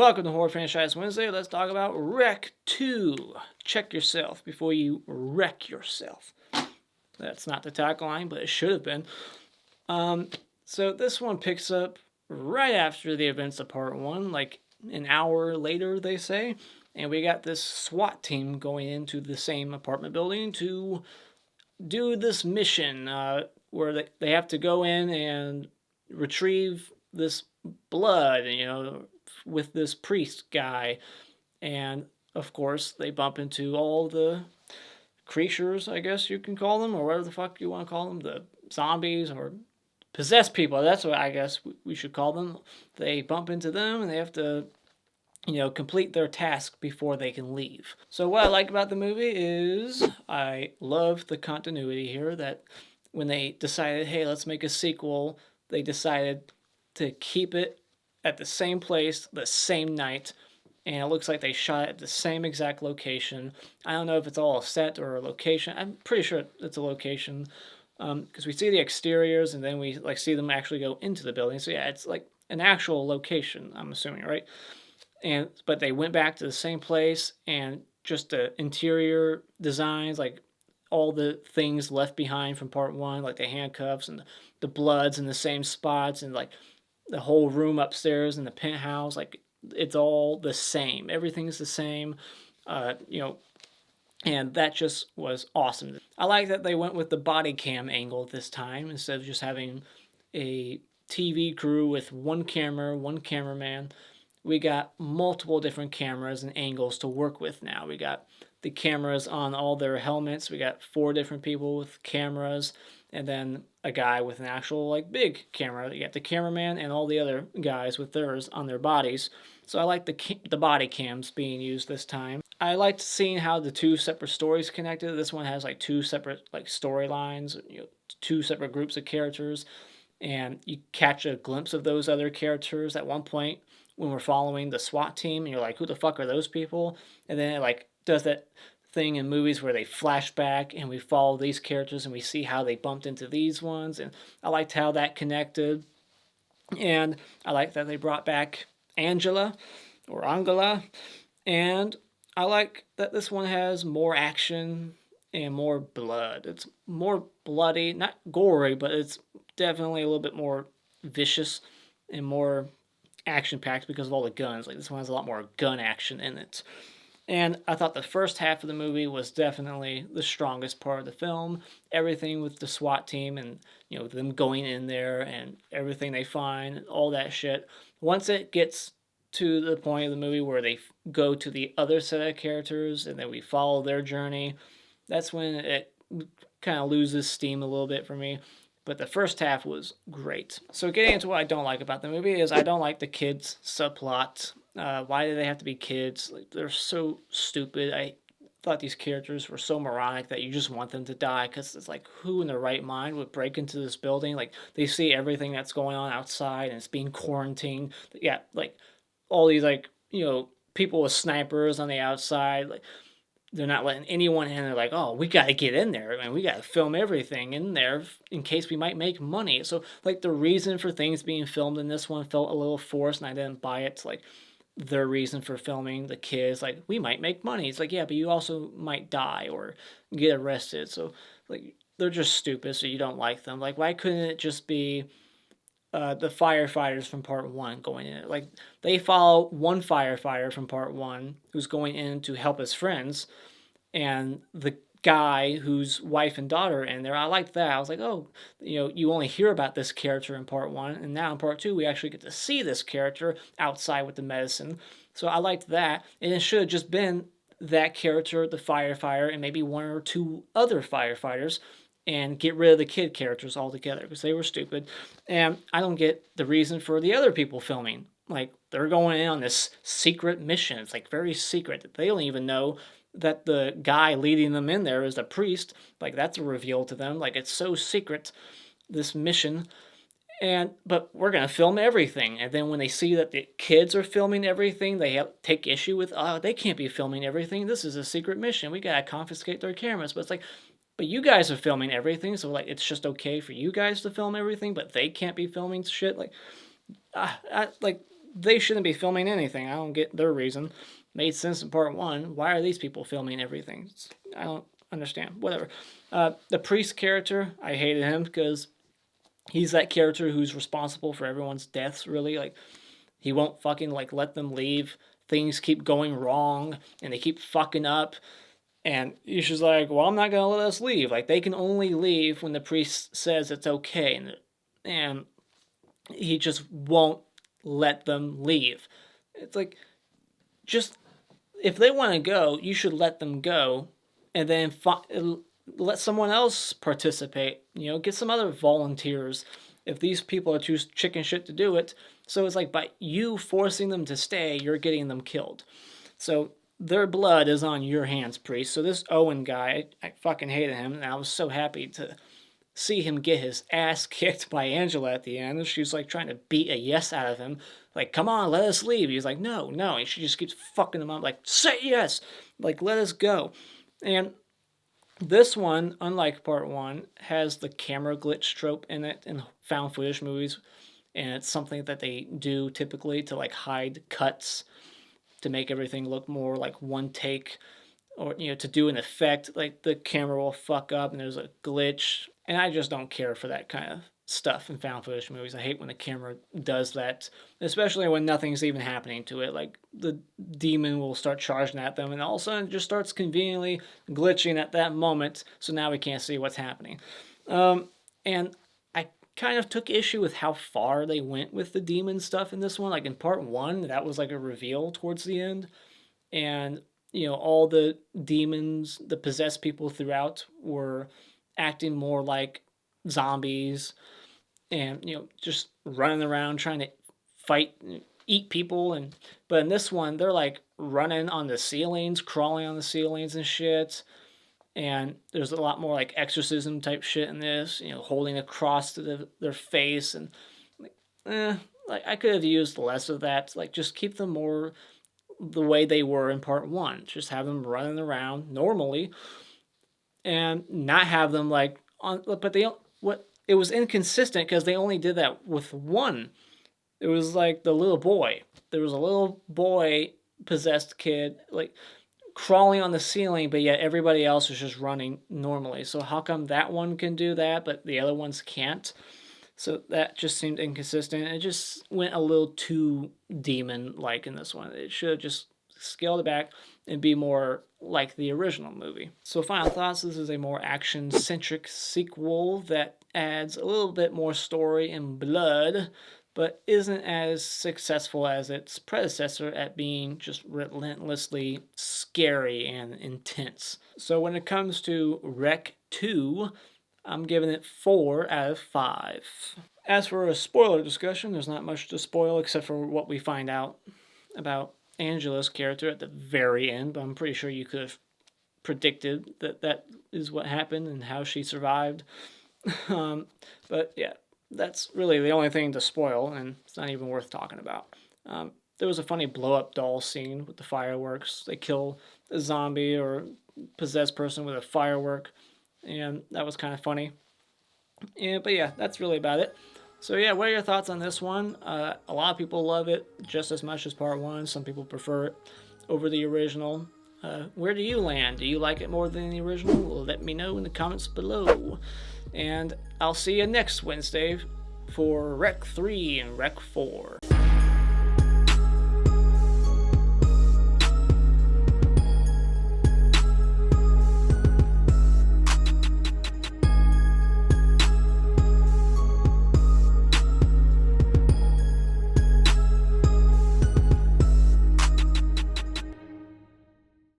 Welcome to Horror Franchise Wednesday. Let's talk about Wreck 2. Check yourself before you wreck yourself. That's not the tagline, but it should have been. So this one picks up right after the events of part 1, like an hour later, they say. And we got this SWAT team going into the same apartment building to do this mission where they have to go in and retrieve this blood, with this priest guy. And of course, they bump into all the creatures, I guess you can call them, or whatever the fuck you want to call them, the zombies or possessed people. That's what I guess we should call them. They bump into them and they have to complete their task before they can leave. So what I like about the movie is I love the continuity here, that when they decided, hey, let's make a sequel, they decided to keep it at the same place, the same night, and it looks like they shot at the same exact location. I don't know if it's all a set or a location. I'm pretty sure it's a location, because we see the exteriors and then we see them actually go into the building. So yeah, it's like an actual location, I'm assuming, right? But they went back to the same place, and just the interior designs, like all the things left behind from part 1, like the handcuffs and the bloods in the same spots, and like the whole room upstairs in the penthouse, like it's all the same. Everything's the same, and that just was awesome. I like that they went with the body cam angle this time instead of just having a TV crew with one camera, one cameraman. We got multiple different cameras and angles to work with now. We got the cameras on all their helmets. We got 4 different people with cameras, and then a guy with an actual big camera. You got the cameraman and all the other guys with theirs on their bodies. So I like the body cams being used this time. I liked seeing how the 2 separate stories connected. This one has 2 separate storylines, 2 separate groups of characters, and you catch a glimpse of those other characters at one point when we're following the SWAT team, and you're like, who the fuck are those people? And then it does that thing in movies where they flash back and we follow these characters and we see how they bumped into these ones, and I liked how that connected. And I like that they brought back Angela, and I like that this one has more action and more blood. It's more bloody, not gory, but it's definitely a little bit more vicious and more action-packed because of all the guns. This one has a lot more gun action in it. And I thought the first half of the movie was definitely the strongest part of the film. Everything with the SWAT team and, them going in there and everything they find, all that shit. Once it gets to the point of the movie where they go to the other set of characters and then we follow their journey, that's when it kind of loses steam a little bit for me. But the first half was great. So getting into what I don't like about the movie is I don't like the kids subplot. Why do they have to be kids? They're so stupid. I thought these characters were so moronic that you just want them to die, because it's who in their right mind would break into this building? They see everything that's going on outside and it's being quarantined. Yeah, all these people with snipers on the outside. They're not letting anyone in. They're like, oh, we got to get in there. We got to film everything in there in case we might make money. So, the reason for things being filmed in this one felt a little forced, and I didn't buy it. It's their reason for filming the kids, we might make money. It's yeah, but you also might die or get arrested. So, they're just stupid, so you don't like them. Why couldn't it just be the firefighters from part 1 going in it? They follow one firefighter from part 1 who's going in to help his friends, and the guy whose wife and daughter are in there. I liked that. I was oh, you only hear about this character in part 1, and now in part 2 we actually get to see this character outside with the medicine. So I liked that, and it should have just been that character, the firefighter, and maybe 1 or 2 other firefighters, and get rid of the kid characters altogether because they were stupid. And I don't get the reason for the other people filming. They're going in on this secret mission. It's very secret. They don't even know that the guy leading them in there is a priest. That's a reveal to them. It's so secret, this mission. But we're going to film everything. And then when they see that the kids are filming everything, they take issue with, oh, they can't be filming everything. This is a secret mission. We got to confiscate their cameras. But it's but you guys are filming everything, so it's just okay for you guys to film everything, but they can't be filming shit. they shouldn't be filming anything. I don't get their reason. Made sense in part 1. Why are these people filming everything? I don't understand. Whatever. The priest character, I hated him because he's that character who's responsible for everyone's deaths, really. Like, he won't fucking, like, let them leave. Things keep going wrong, and they keep fucking up. And he's just like, well, I'm not going to let us leave. Like, they can only leave when the priest says it's okay. And he just won't let them leave. It's like, just, if they want to go, you should let them go. And then let someone else participate. You know, get some other volunteers if these people are too chicken shit to do it. So it's like, by you forcing them to stay, you're getting them killed. So their blood is on your hands, priest. So this Owen guy, I fucking hated him, and I was so happy to see him get his ass kicked by Angela at the end. She's like trying to beat a yes out of him. Like, come on, let us leave. He's like, no. And she just keeps fucking him up. Like, say yes. Like, let us go. And this one, unlike part 1, has the camera glitch trope in it in found footage movies. And it's something that they do typically to, like, hide cuts, to make everything look more like one take, or, you know, to do an effect. Like, the camera will fuck up and there's a glitch. And I just don't care for that kind of stuff in found footage movies. I hate when the camera does that, especially when nothing's even happening to it. Like, the demon will start charging at them, and all of a sudden it just starts conveniently glitching at that moment, so now we can't see what's happening. And I kind of took issue with how far they went with the demon stuff in this one. Like, in part 1, that was like a reveal towards the end, and, you know, all the demons, the possessed people throughout, were acting more like zombies, and, you know, just running around trying to fight, eat people. But in this one, they're like running on the ceilings, crawling on the ceilings and shit. And there's a lot more like exorcism type shit in this, you know, holding a cross to their face. And like, I could have used less of that. Like, just keep them more the way they were in part 1. Just have them running around normally, and not have them like on. But it was inconsistent because they only did that with one. It was like the little boy. There was a little boy possessed kid, like, crawling on the ceiling, but yet everybody else was just running normally. So how come that one can do that, but the other ones can't? So that just seemed inconsistent. It just went a little too demon-like in this one. It should have just scaled it back and be more like the original movie. So final thoughts, this is a more action-centric sequel that adds a little bit more story and blood, but isn't as successful as its predecessor at being just relentlessly scary and intense. So when it comes to Rec 2, I'm giving it 4 out of 5. As for a spoiler discussion, there's not much to spoil except for what we find out about Angela's character at the very end, but I'm pretty sure you could have predicted that that is what happened and how she survived. But yeah, that's really the only thing to spoil, and it's not even worth talking about. There was a funny blow-up doll scene with the fireworks. They kill a zombie or possessed person with a firework, and that was kind of funny. But yeah, that's really about it. So yeah, what are your thoughts on this one? A lot of people love it just as much as part 1. Some people prefer it over the original. Where do you land? Do you like it more than the original? Well, let me know in the comments below. And I'll see you next Wednesday for Rec 3 and Rec 4.